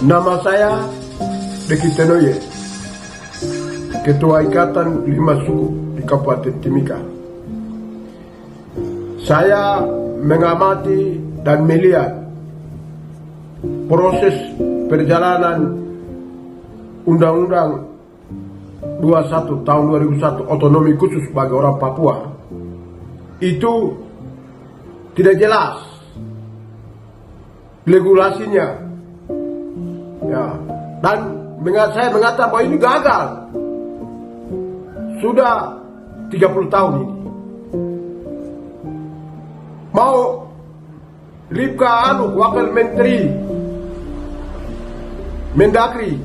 Nama saya Deki Tenoye, Ketua Ikatan 5 Suku di Kabupaten Timika. Saya mengamati dan melihat proses perjalanan Undang-Undang 21 tahun 2001 otonomi khusus bagi orang Papua. Itu tidak jelas regulasinya, ya, dan saya mengatakan bahwa ini gagal sudah 30 tahun ini. Mau Rifka Anu, Wakil Menteri Mendagri,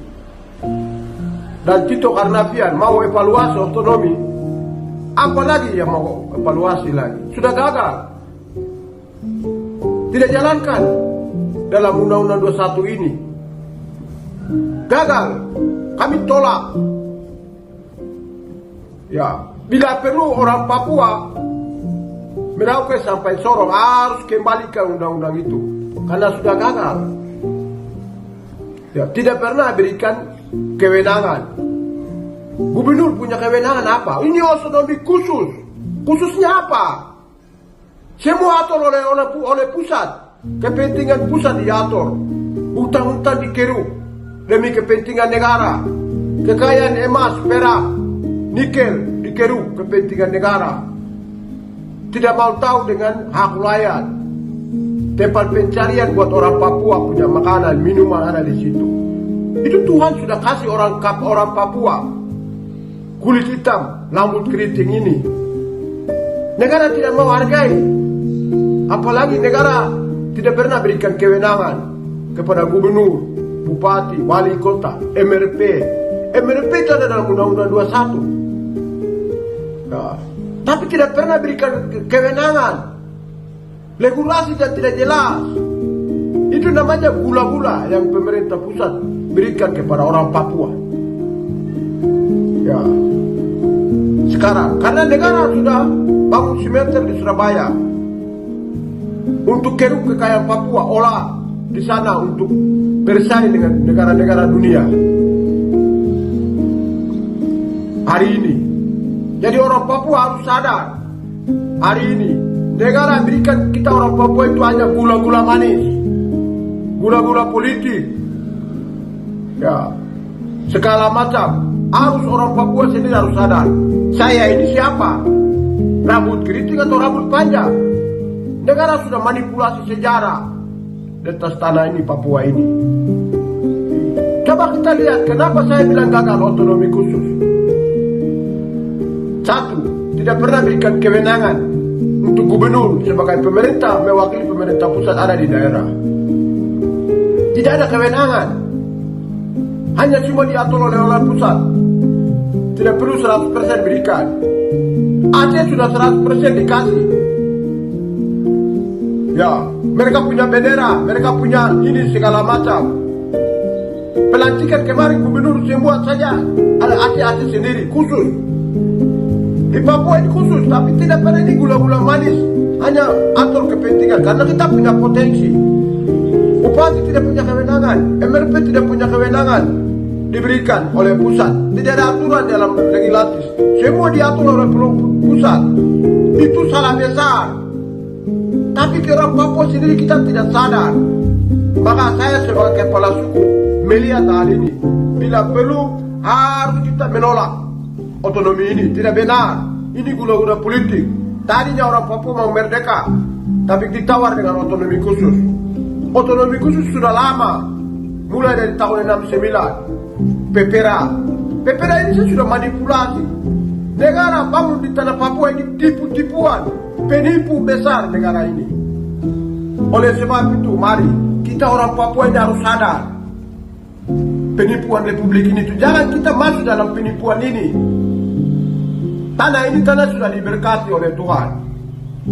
dan Tito Karnavian mau evaluasi otonomi, apalagi yang mau evaluasi lagi? Sudah gagal, tidak jalankan dalam Undang-Undang 21 ini. Gagal, kami tolak. Ya, bila perlu orang Papua Merauke sampai Sorong harus kembali ke undang-undang itu karena sudah gagal. Ya, tidak pernah berikan kewenangan. Gubernur punya kewenangan apa? Ini otonomi khusus. Khususnya apa? Semua atur oleh pusat. Kepentingan pusat diatur. Hutang-hutang dikeruk demi kepentingan negara. Kekayaan emas, perak, nikel dikeruk kepentingan negara. Tidak mau tahu dengan hak rakyat. Tempat pencarian buat orang Papua punya makanan, minuman ada di situ. Itu Tuhan sudah kasih orang Papua kulit hitam, rambut keriting ini. Negara tidak mau hargai. Apalagi negara tidak pernah berikan kewenangan kepada gubernur, bupati, wali kota, MRP. MRP itu ada dalam Undang-Undang 21. Nah, tapi tidak pernah berikan kewenangan. Regulasi dan tidak jelas. Itu namanya gula-gula yang pemerintah pusat berikan kepada orang Papua. Ya. Sekarang, karena negara sudah bangun simeter di Surabaya untuk keruk kekayaan Papua, olah di sana untuk bersaing dengan negara-negara dunia. Hari ini, jadi orang Papua harus sadar. Hari ini, negara berikan kita orang Papua itu hanya gula-gula manis, gula-gula politik, ya, segala macam. Harus orang Papua sendiri harus sadar. Saya ini siapa? Rambut keriting atau rambut panjang? Negara sudah manipulasi sejarah di atas tanah ini, Papua ini. Coba kita lihat kenapa saya bilang gagal otonomi khusus. Satu, tidak pernah berikan kewenangan untuk gubernur sebagai pemerintah mewakili pemerintah pusat ada di daerah. Tidak ada kewenangan, hanya cuma diatur oleh pusat. Tidak perlu 100% berikan. Aceh sudah 100% dikasih. Ya, mereka punya bendera, mereka punya ini segala macam. Pelantikan kemarin gubernur semua saja ada Aceh sendiri khusus. Di Papua ini khusus, tapi tidak pernah ini gula-gula manis. Hanya atur kepentingan, karena kita punya potensi. Bupati tidak punya kewenangan, MRP tidak punya kewenangan diberikan oleh pusat. Tidak ada aturan dalam legislatif. Semua diatur oleh pusat. Itu salah besar. Tapi orang Papua sendiri kita tidak sadar. Maka saya sebagai kepala suku melihat hal ini. Bila perlu harus kita menolak otonomi ini. Tidak benar. Ini gula-gula politik. Tadinya orang Papua mau merdeka, tapi ditawar dengan otonomi khusus. Otonomi khusus sudah lama, mulai dari tahun 69. Pepera ini sudah manipulasi. Negara bangun di tanah Papua ini tipu-tipuan, penipu besar negara ini. Oleh sebab itu, mari kita orang Papua ini harus sadar penipuan Republik ini itu. Jangan kita masuk dalam penipuan ini. Tanah ini sudah diberkati oleh Tuhan.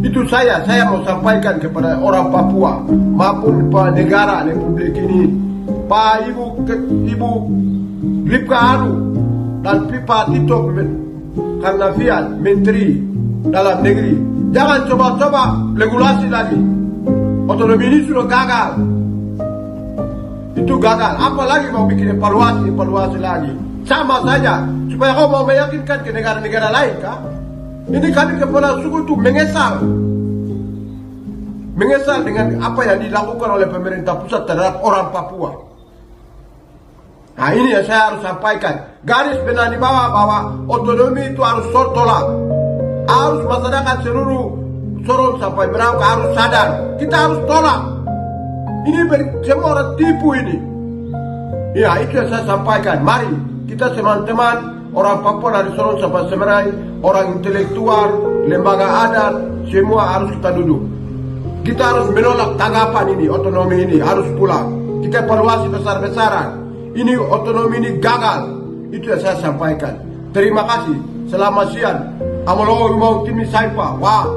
Itu saya mau sampaikan kepada orang Papua maupun negara Republik ini. Pak Ibu Rifka Anu dan Pak Tito Karnavian, Menteri Dalam Negeri, jangan coba-coba regulasi lagi. Otonomi ini sudah gagal. Itu gagal. Apalagi mau bikin evaluasi lagi. Sama saja. Supaya kau mau meyakinkan ke negara-negara lain kah? Ini kami kepala suku itu mengesal dengan apa yang dilakukan oleh pemerintah pusat terhadap orang Papua. Nah ini yang saya harus sampaikan. Garis benar di bawah bahwa otonomi itu harus tolak. Harus masyarakat seluruh Sorong sampai Merauke harus sadar. Kita harus tolak. Ini semua orang tipu ini. Ya itu yang saya sampaikan. Mari kita teman-teman orang Papua dari Sorong sampai Semerai, orang intelektual, lembaga adat, semua harus kita duduk. Kita harus menolak tanggapan ini, otonomi ini harus pulang. Kita evaluasi besar-besaran. Ini otonomi ini gagal. Itu yang saya sampaikan. Terima kasih. Selamat siang. Amalo mau timi saipa. Wah.